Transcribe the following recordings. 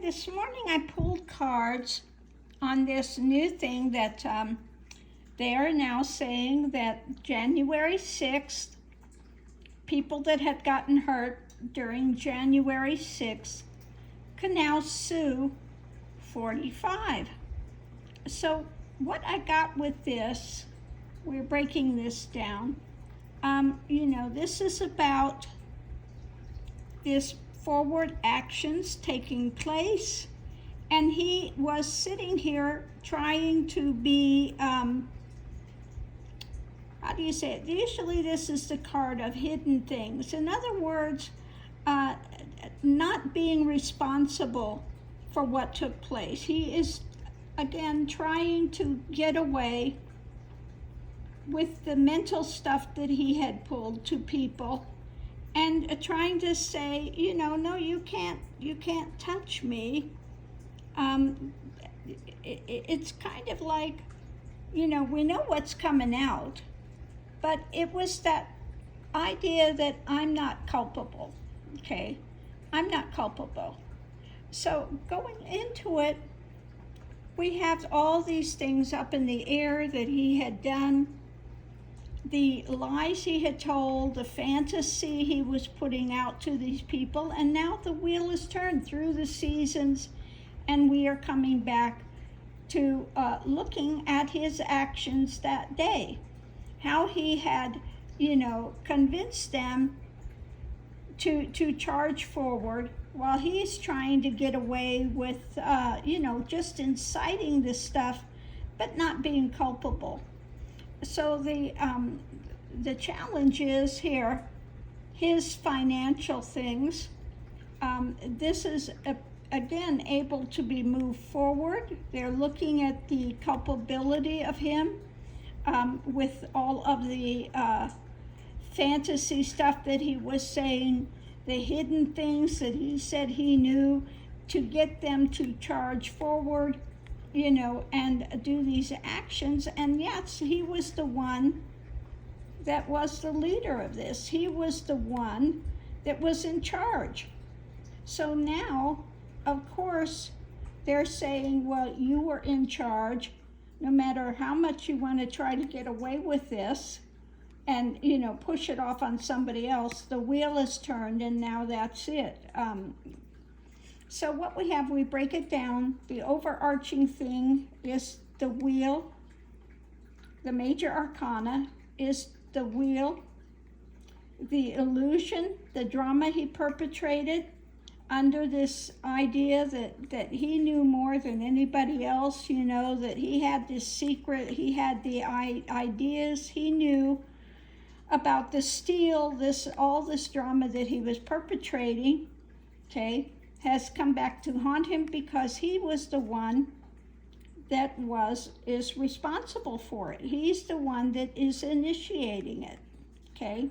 this morning I pulled cards on this new thing that they are now saying that January 6th, people that had gotten hurt during January 6th can now sue 45. So what I got with this, we're breaking this down. This is about this forward actions taking place, and he was sitting here trying to be, how do you say it? Usually this is the card of hidden things. In other words, not being responsible for what took place. He is, again, trying to get away with the mental stuff that he had pulled to people, and trying to say, no, you can't touch me. It's kind of like, we know what's coming out, but it was that idea that I'm not culpable, okay? I'm not culpable. So going into it, we have all these things up in the air that he had done, the lies he had told, the fantasy he was putting out to these people, and now the wheel is turned through the seasons, and we are coming back to looking at his actions that day, how he had, convinced them to charge forward while he's trying to get away with, just inciting this stuff, but not being culpable. So the challenge is here, his financial things. This is, again, able to be moved forward. They're looking at the culpability of him with all of the fantasy stuff that he was saying, the hidden things that he said he knew, to get them to charge forward, and do these actions. And yes, he was the one that was the leader of this. He was the one that was in charge. So now, of course, they're saying, well, you were in charge, no matter how much you want to try to get away with this and, push it off on somebody else, the wheel is turned, and now that's it. So what we have, we break it down. The overarching thing is the wheel. The major arcana is the wheel. The illusion, the drama he perpetrated under this idea that he knew more than anybody else, that he had this secret, he had the ideas, he knew about the steal, all this drama that he was perpetrating, okay, has come back to haunt him because he was the one that is responsible for it. He's the one that is initiating it, okay?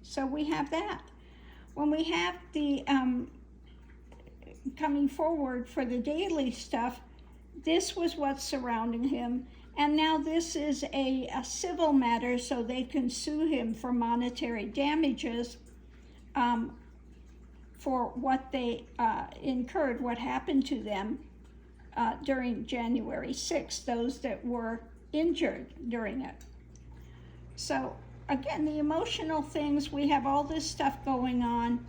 So we have that. When we have the coming forward for the daily stuff, this was what's surrounding him, and now this is a civil matter, so they can sue him for monetary damages for what they incurred, what happened to them during January 6th, those that were injured during it. So again, the emotional things, we have all this stuff going on,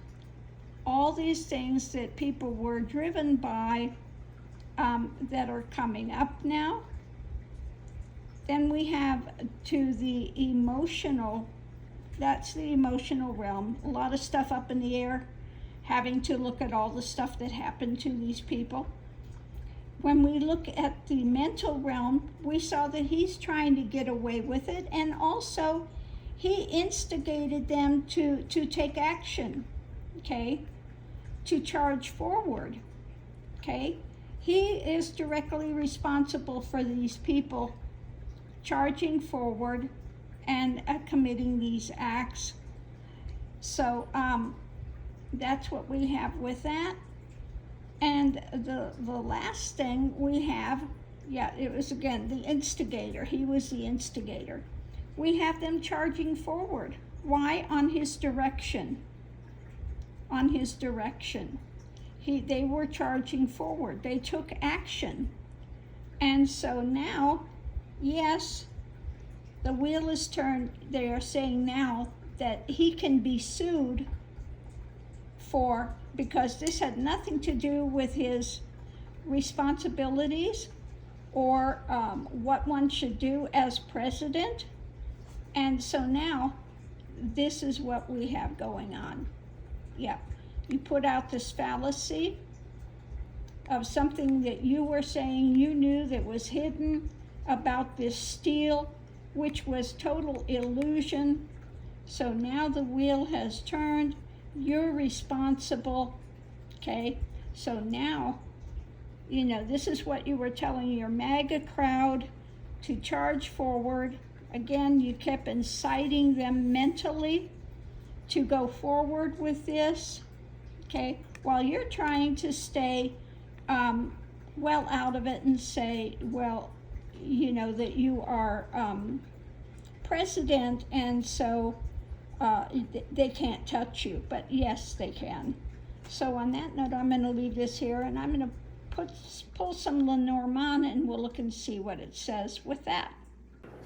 all these things that people were driven by that are coming up now. Then we have to the emotional, that's the emotional realm, a lot of stuff up in the air, having to look at all the stuff that happened to these people. When we look at the mental realm, we saw that he's trying to get away with it, and also he instigated them to take action, okay, to charge forward, okay. He is directly responsible for these people charging forward and committing these acts. So that's what we have with that. And the last thing we have, it was again the instigator. He was the instigator. We have them charging forward. Why? On his direction. On his direction. They were charging forward. They took action. And so now, yes, the wheel is turned. They are saying now that he can be sued because this had nothing to do with his responsibilities or what one should do as president. And so now, this is what we have going on. Yeah, you put out this fallacy of something that you were saying you knew that was hidden about this steal, which was total illusion. So now the wheel has turned. You're responsible, okay? So now, this is what you were telling your MAGA crowd to charge forward. Again, you kept inciting them mentally to go forward with this, okay? While you're trying to stay well out of it and say, well, that you are president, and so they can't touch you. But yes, they can. So on that note, I'm going to leave this here, and I'm going to pull some Lenormand, and we'll look and see what it says with that.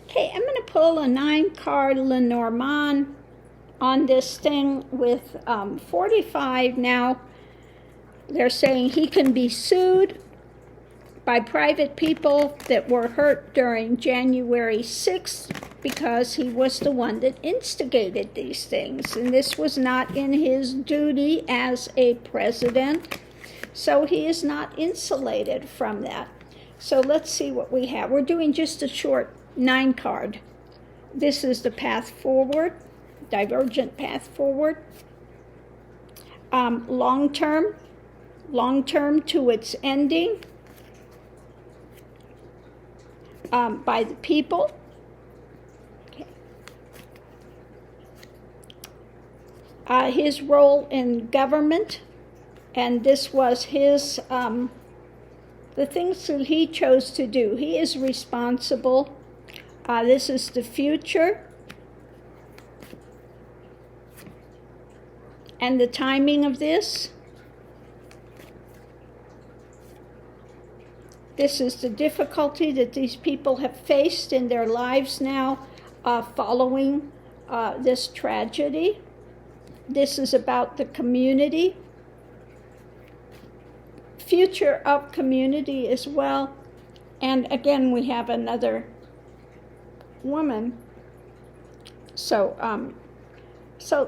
Okay, I'm going to pull a 9-card Lenormand on this thing with 45 now. They're saying he can be sued by private people that were hurt during January 6th because he was the one that instigated these things. And this was not in his duty as a president. So he is not insulated from that. So let's see what we have. We're doing just a short 9-card. This is the path forward, divergent path forward. Long term to its ending by the people. Okay. His role in government, and this was his, the things that he chose to do. He is responsible. This is the future. And the timing of this. This is the difficulty that these people have faced in their lives now following this tragedy. This is about the community. Future of community as well. And again, we have another woman. So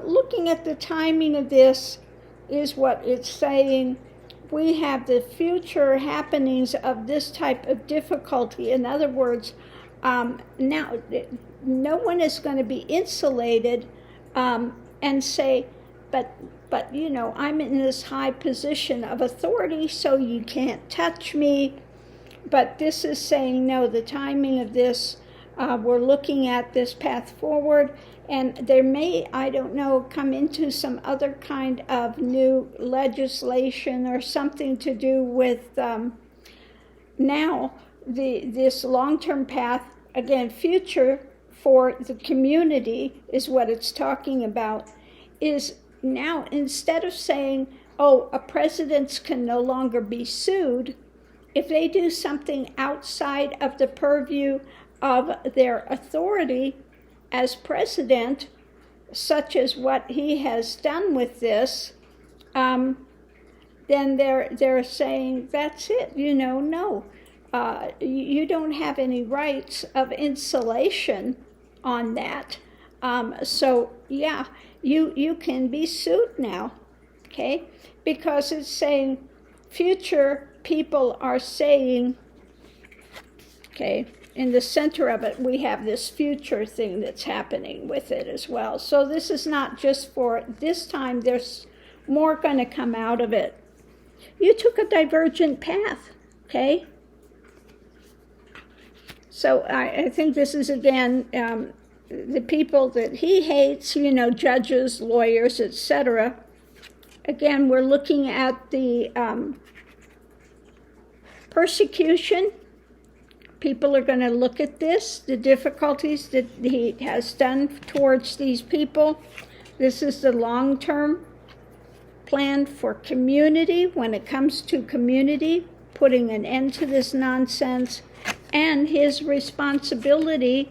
looking at the timing of this is what it's saying. We have the future happenings of this type of difficulty. In other words, now no one is going to be insulated and say, but I'm in this high position of authority, so you can't touch me. But this is saying, no, the timing of this, we're looking at this path forward, and there may, I don't know, come into some other kind of new legislation or something to do with now this long-term path. Again, future for the community is what it's talking about, is now instead of saying, a president can no longer be sued, if they do something outside of the purview of their authority as president, such as what he has done with this, then they're saying, that's it, no. You don't have any rights of insulation on that. So yeah, you can be sued now, okay? Because it's saying future people are saying, okay, in the center of it, we have this future thing that's happening with it as well. So this is not just for this time, there's more going to come out of it. You took a divergent path, okay? So I think this is, again, the people that he hates, judges, lawyers, etc. Again, we're looking at the persecution. People are going to look at this, the difficulties that he has done towards these people. This is the long-term plan for community when it comes to community, putting an end to this nonsense, and his responsibility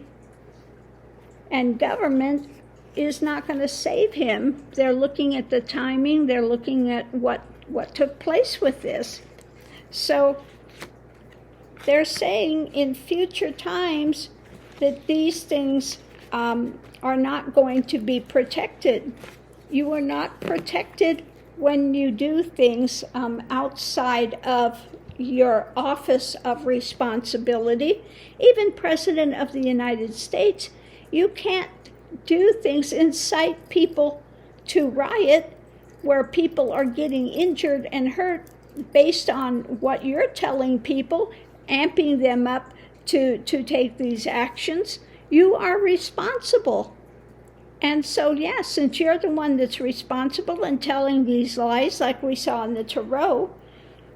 and government is not going to save him. They're looking at the timing. They're looking at what took place with this. So they're saying in future times that these things are not going to be protected. You are not protected when you do things outside of your office of responsibility. Even President of the United States, you can't do things, incite people to riot where people are getting injured and hurt based on what you're telling people, amping them up to take these actions. You are responsible. And so, yes, since you're the one that's responsible and telling these lies, like we saw in the Tarot,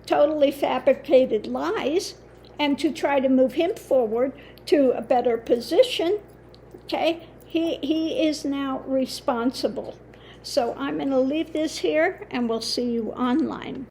totally fabricated lies, and to try to move him forward to a better position, okay, he is now responsible. So I'm going to leave this here, and we'll see you online.